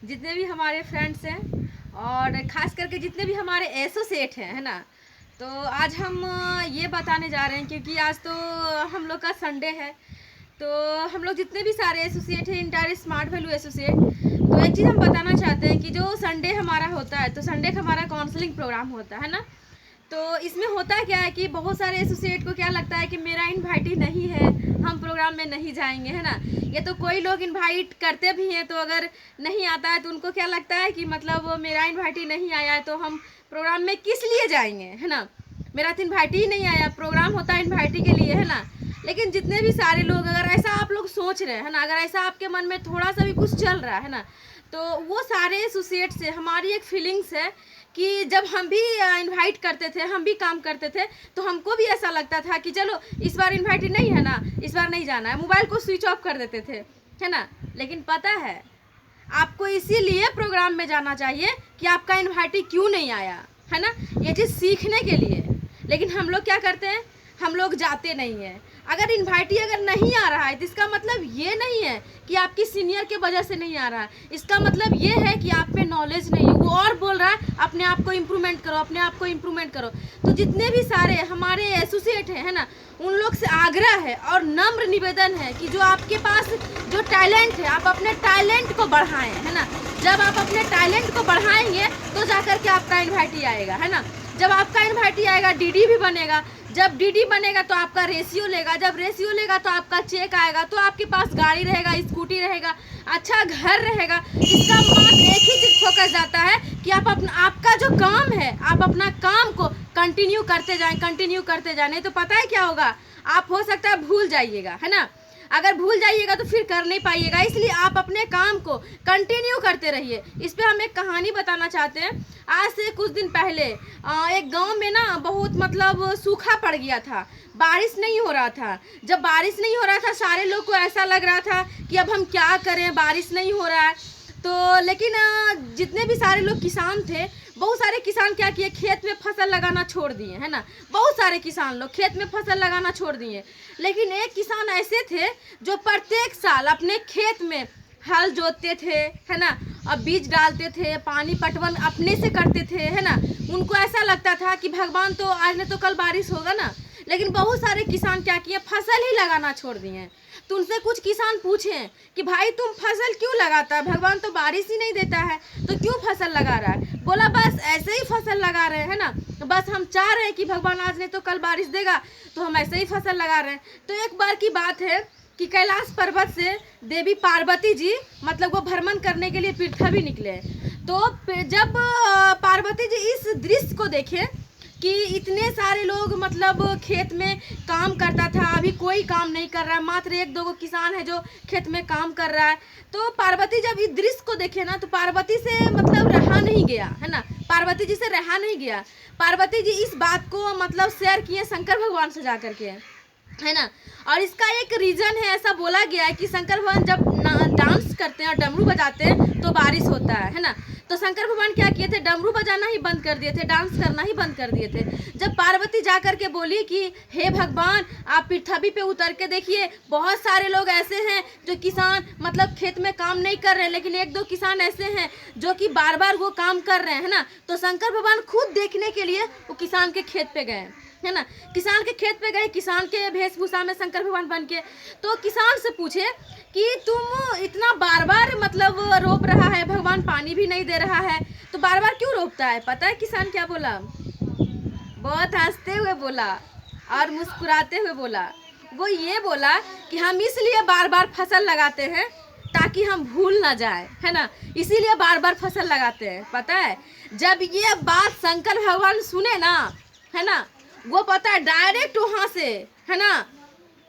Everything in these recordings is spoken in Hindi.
जितने भी हमारे फ्रेंड्स हैं और ख़ास करके जितने भी हमारे एसोसिएट हैं, है ना। तो आज हम ये बताने जा रहे हैं क्योंकि आज तो हम लोग का संडे है। तो हम लोग जितने भी सारे एसोसिएट हैं, इंटायर स्मार्ट वैल्यू एसोसिएट, तो एक चीज़ हम बताना चाहते हैं कि जो संडे हमारा होता है तो संडे का हमारा काउंसलिंग प्रोग्राम होता है ना। तो इसमें होता क्या है कि बहुत सारे एसोसिएट को क्या लगता है कि मेरा इनवाइट ही नहीं है, हम प्रोग्राम में नहीं जाएंगे, है ना। ये तो कोई लोग इनवाइट करते भी हैं तो अगर नहीं आता है तो उनको क्या लगता है कि मतलब मेरा इनवाइट ही नहीं आया है तो हम प्रोग्राम में किस लिए जाएंगे, है ना। मेरा तो इनवाइट ही नहीं आया, प्रोग्राम होता है इनवाइट के लिए, है ना। लेकिन जितने भी सारे लोग, अगर ऐसा आप लोग सोच रहे हैं ना, अगर ऐसा आपके मन में थोड़ा सा भी कुछ चल रहा है ना, तो वो सारे एसोसिएट से हमारी एक फीलिंग्स है कि जब हम भी इनवाइट करते थे, हम भी काम करते थे, तो हमको भी ऐसा लगता था कि चलो इस बार इनवाइट नहीं है ना, इस बार नहीं जाना है, मोबाइल को स्विच ऑफ कर देते थे, है ना। लेकिन पता है आपको इसीलिए प्रोग्राम में जाना चाहिए कि आपका इनवाइट क्यों नहीं आया, है ना, ये चीज़ सीखने के लिए। लेकिन हम लोग क्या करते हैं, हम लोग जाते नहीं हैं। अगर इन्वाइटी अगर नहीं आ रहा है तो इसका मतलब ये नहीं है कि आपकी सीनियर के वजह से नहीं आ रहा है, इसका मतलब ये है कि आप में नॉलेज नहीं है। वो और बोल रहा है अपने आप को इम्प्रूवमेंट करो, अपने आप को इम्प्रूवमेंट करो। तो जितने भी सारे हमारे एसोसिएट हैं, है ना, उन लोग से आग्रह है और नम्र निवेदन है कि जो आपके पास जो टैलेंट है आप अपने टैलेंट को बढ़ाएं, है ना। जब आप अपने टैलेंट को बढ़ाएंगे तो जाकर के आपका इन्वाइटी आएगा, है ना। जब आपका इन्वाइटी आएगा डीडी भी बनेगा, जब डीडी बनेगा तो आपका रेशियो लेगा, जब रेशियो लेगा तो आपका चेक आएगा, तो आपके पास गाड़ी रहेगा, स्कूटी रहेगा, अच्छा घर रहेगा। इसका मात्र एक ही चीज़ फोकस जाता है कि आप अपना आपका जो काम है आप अपना काम को कंटिन्यू करते जाएं, कंटिन्यू करते जाएं। नहीं तो पता है क्या होगा, आप हो सकता है भूल जाइएगा, है ना। अगर भूल जाइएगा तो फिर कर नहीं पाइएगा, इसलिए आप अपने काम को कंटिन्यू करते रहिए। इस पे हम एक कहानी बताना चाहते हैं। आज से कुछ दिन पहले एक गांव में ना बहुत मतलब सूखा पड़ गया था, बारिश नहीं हो रहा था। जब बारिश नहीं हो रहा था सारे लोग को ऐसा लग रहा था कि अब हम क्या करें, बारिश नहीं हो रहा है। तो लेकिन जितने भी सारे लोग किसान थे, बहुत सारे किसान क्या किए, खेत में फसल लगाना छोड़ दिए, है ना। बहुत सारे किसान लोग खेत में फसल लगाना छोड़ दिए। लेकिन एक किसान ऐसे थे जो प्रत्येक साल अपने खेत में हल जोतते थे, है ना, और बीज डालते थे, पानी पटवन अपने से करते थे, है ना। उनको ऐसा लगता था कि भगवान तो आज नहीं तो कल बारिश होगा ना। लेकिन बहुत सारे किसान क्या किए, फसल ही लगाना छोड़ दिए। तो उनसे कुछ किसान पूछे कि भाई तुम फसल क्यों लगाता है, भगवान तो बारिश ही नहीं देता है, तो क्यों फसल लगा रहा है। बोला बस ऐसे ही फसल लगा रहे हैं ना, बस हम चाह रहे हैं कि भगवान आज नहीं तो कल बारिश देगा, तो हम ऐसे ही फसल लगा रहे हैं। तो एक बार की बात है कि कैलाश पर्वत से देवी पार्वती जी मतलब वो भ्रमण करने के लिए पृथ्वी निकले। तो जब पार्वती जी इस दृश्य को देखे कि इतने सारे लोग मतलब खेत में काम करता था, अभी कोई काम नहीं कर रहा है, मात्र एक दो किसान है जो खेत में काम कर रहा है। तो पार्वती जब इस दृश्य को देखे ना तो पार्वती से मतलब रहा नहीं गया, है ना, पार्वती जी से रहा नहीं गया। पार्वती जी इस बात को मतलब शेयर किए शंकर भगवान से जा करके, है ना। और इसका एक रीज़न है, ऐसा बोला गया है कि शंकर भगवान जब डांस करते हैं और डमरू बजाते हैं तो बारिश होता है ना। तो शंकर भगवान क्या किए थे, डमरू बजाना ही बंद कर दिए थे, डांस करना ही बंद कर दिए थे। जब पार्वती जा कर के बोली कि हे भगवान आप पृथ्वी पे उतर के देखिए, बहुत सारे लोग ऐसे हैं जो किसान मतलब खेत में काम नहीं कर रहे, लेकिन एक दो किसान ऐसे हैं जो कि बार बार वो काम कर रहे हैं, है ना। तो शंकर भगवान खुद देखने के लिए वो किसान के खेत पे गए, है ना। किसान के खेत पे गए, किसान के वेशभूषा में शंकर भगवान बन के। तो किसान से पूछे कि तुम इतना बार बार मतलब रोप रहा है, भगवान पानी भी नहीं दे रहा है, तो बार बार क्यों रोपता है। पता है किसान क्या बोला, बहुत हंसते हुए बोला और मुस्कुराते हुए बोला। वो ये बोला कि हम इसलिए बार बार फसल लगाते हैं ताकि हम भूल ना जाए, है ना, इसीलिए बार बार फसल लगाते हैं। पता है जब ये बात शंकर भगवान सुने ना, है ना, वो पता है डायरेक्ट वहाँ से, है ना,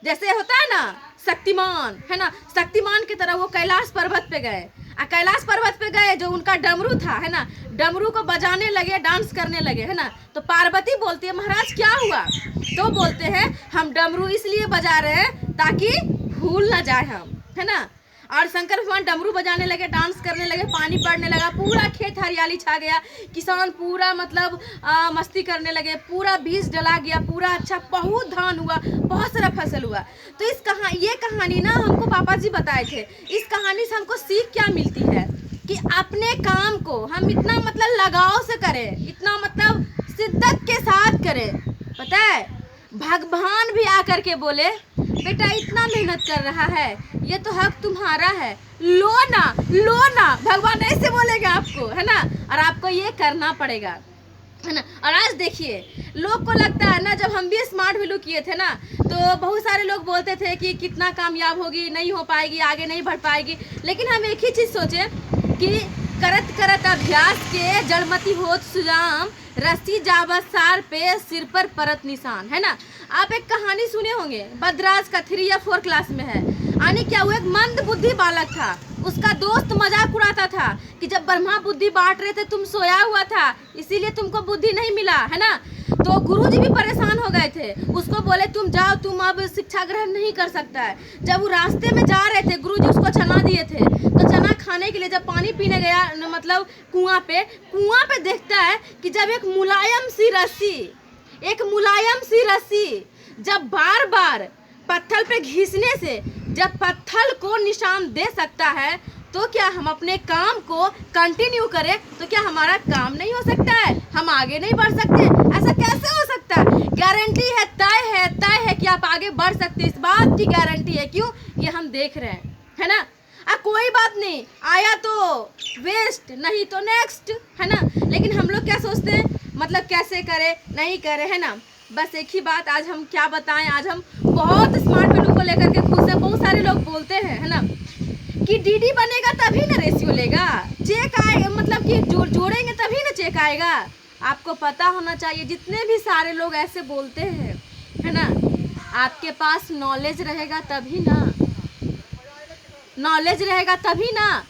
जैसे होता है ना शक्तिमान, है ना, शक्तिमान की तरह वो कैलाश पर्वत पे गए। कैलाश पर्वत पे गए, जो उनका डमरू था, है ना, डमरू को बजाने लगे, डांस करने लगे, है ना। तो पार्वती बोलती है महाराज क्या हुआ, तो बोलते हैं हम डमरू इसलिए बजा रहे हैं ताकि भूल ना जाए हम, है ना। और शंकर भगवान डमरू बजाने लगे, डांस करने लगे, पानी पड़ने लगा, पूरा खेत हरियाली छा गया, किसान पूरा मतलब मस्ती करने लगे, पूरा बीज डला गया, पूरा अच्छा बहुत धान हुआ, बहुत सारा फसल हुआ। तो ये कहानी ना हमको पापा जी बताए थे। इस कहानी से हमको सीख क्या मिलती है कि आप को हम इतना मतलब लगाव से करें, इतना मतलब शिद्दत के साथ करें, पता है भगवान भी आकर के बोले बेटा इतना मेहनत कर रहा है, ये तो हक तुम्हारा है, लो ना लो ना। भगवान ऐसे बोलेगा आपको, है ना, और आपको ये करना पड़ेगा, है ना। और आज देखिए लोग को लगता है ना, जब हम भी स्मार्ट वैल्यू किए थे ना, तो बहुत सारे लोग बोलते थे कि कितना कामयाब होगी, नहीं हो पाएगी, आगे नहीं बढ़ पाएगी। लेकिन हम एक ही चीज़ सोचे कि करत करत अभ्यास के जड़मती होत सुजाम, रस्सी जावत सार पे सिर पर परत निशान, है ना। आप एक कहानी सुने होंगे, बदराज का 3 या 4 क्लास में है। यानी क्या, वो एक मंद बुद्धि बालक था, उसका दोस्त मजाक उड़ाता था कि जब ब्रह्मा बुद्धि बांट रहे थे तुम सोया हुआ था, इसीलिए तुमको बुद्धि नहीं मिला, है ना। तो गुरुजी भी परेशान हो गए थे, उसको बोले तुम जाओ, तुम अब शिक्षा ग्रहण नहीं कर सकता है। जब वो रास्ते में जा रहे थे, गुरुजी उसको चना दिए थे, तो चना खाने के लिए जब पानी पीने गया मतलब कुआं पे देखता है कि जब एक मुलायम सी रस्सी जब बार बार पत्थर पे घिसने से जब पत्थर को निशान दे सकता है, तो क्या हम अपने काम को कंटिन्यू करें तो क्या हमारा काम नहीं हो सकता है, हम आगे नहीं बढ़ सकते? ऐसा कैसे हो सकता है? गारंटी है, तय है कि आप आगे बढ़ सकते, इस बात की गारंटी है। क्यों? ये हम देख रहे हैं, है ना। कोई बात नहीं, आया तो वेस्ट, नहीं तो नेक्स्ट, है ना। लेकिन हम लोग क्या सोचते हैं, मतलब कैसे करे नहीं करे, है ना। बस एक ही बात आज हम क्या बताएं, आज हम बहुत स्मार्ट वैल्यू को लेकर के खुद से बहुत सारे लोग बोलते हैं, है ना, कि डीडी बनेगा तभी ना रेशियो लेगा, चेक आएगा, मतलब कि जोड़ेंगे तभी ना चेक आएगा। आपको पता होना चाहिए जितने भी सारे लोग ऐसे बोलते हैं, है ना, आपके पास नॉलेज रहेगा तभी ना,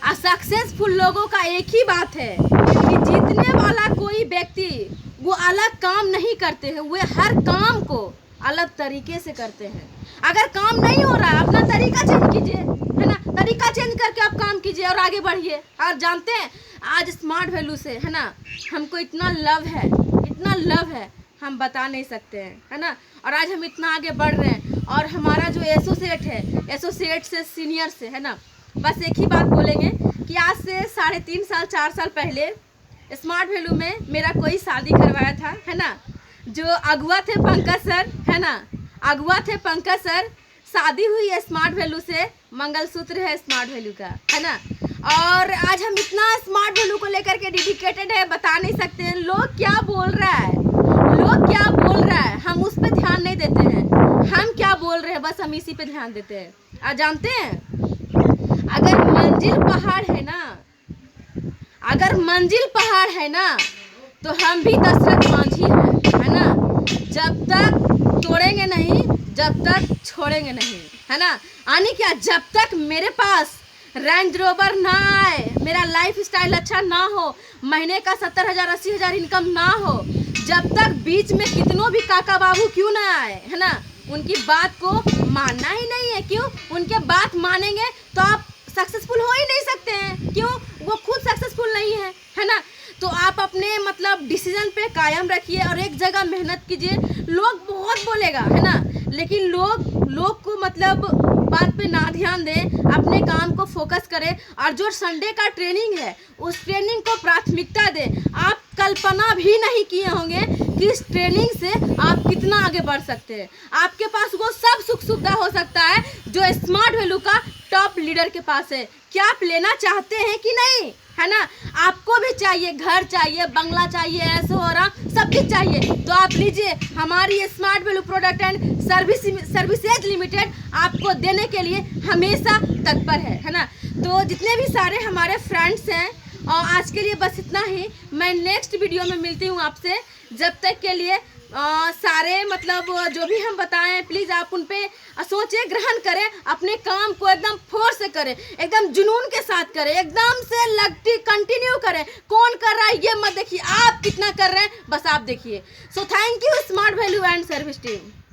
और सक्सेसफुल लोगों का एक ही बात है कि जीतने वाला कोई व्यक्ति वो अलग काम नहीं करते हैं, वे हर काम को अलग तरीके से करते हैं। अगर काम नहीं हो रहा है, अपना तरीका चेंज कीजिए, है ना, तरीका चेंज करके आप काम कीजिए और आगे बढ़िए। और जानते हैं आज स्मार्ट वैल्यू से, है ना, हमको इतना लव है हम बता नहीं सकते हैं, है ना। और आज हम इतना आगे बढ़ रहे हैं, और हमारा जो एसोसिएट से सीनियर से, है ना, बस एक ही बात बोलेंगे कि आज से 3.5 साल 4 साल पहले स्मार्ट वैल्यू में मेरा कोई शादी करवाया था, है ना। जो अगुआ थे पंकज सर, है ना, शादी हुई है स्मार्ट वैल्यू से, मंगलसूत्र है स्मार्ट वैल्यू का, है ना। और आज हम इतना स्मार्ट वैल्यू को लेकर के डेडिकेटेड है, बता नहीं सकते हैं। लोग क्या बोल रहा है हम उस पर ध्यान नहीं देते हैं, हम क्या बोल रहे हैं बस हम इसी पे ध्यान देते हैं। और जानते हैं अगर मंजिल पहाड़ है ना तो हम भी दशरथ मांझी हैं, है ना। जब तक तोड़ेंगे नहीं, जब तक छोड़ेंगे नहीं, है ना। यानी क्या, जब तक मेरे पास रेंज रोवर ना आए, मेरा लाइफ स्टाइल अच्छा ना हो, महीने का 70,000 80,000 इनकम ना हो, जब तक बीच में कितनों भी काका बाबू क्यों ना आए, है ना, उनकी बात को मानना ही नहीं है। क्यों? उनके बात मानेंगे तो आप सक्सेसफुल हो ही नहीं सकते हैं। क्यों? वो खुद सक्सेसफुल नहीं है ना। तो आप अपने मतलब डिसीजन पे कायम रखिए और एक जगह मेहनत कीजिए। लोग बहुत बोलेगा, है ना, लेकिन लोग को मतलब बात पे ना ध्यान दें, अपने काम को फोकस करें। और जो संडे का ट्रेनिंग है उस ट्रेनिंग को प्राथमिकता दें। आप कल्पना भी नहीं किए होंगे कि इस ट्रेनिंग से आप कितना आगे बढ़ सकते हैं। आपके पास वो सब सुख सुविधा हो सकता है जो स्मार्ट वैल्यू का टॉप लीडर के पास है। क्या आप लेना चाहते हैं कि नहीं, है ना। आपको भी चाहिए, घर चाहिए, बंगला चाहिए, ऐसे हो रहा सब कुछ चाहिए, तो आप लीजिए। हमारी smart value product and services limited आपको देने के लिए हमेशा तत्पर है ना। तो जितने भी सारे हमारे फ्रेंड्स हैं, और आज के लिए बस इतना ही। मैं नेक्स्ट वीडियो में मिलती हूँ आपसे। जब तक के लिए सारे मतलब जो भी हम बताएं प्लीज़ आप उन पे सोचें, ग्रहण करें, अपने काम को एकदम फोर्स से करें, एकदम जुनून के साथ करें, एकदम से लगती कंटिन्यू करें। कौन कर रहा है ये मत देखिए, आप कितना कर रहे हैं बस आप देखिए। So thank you smart value and service team.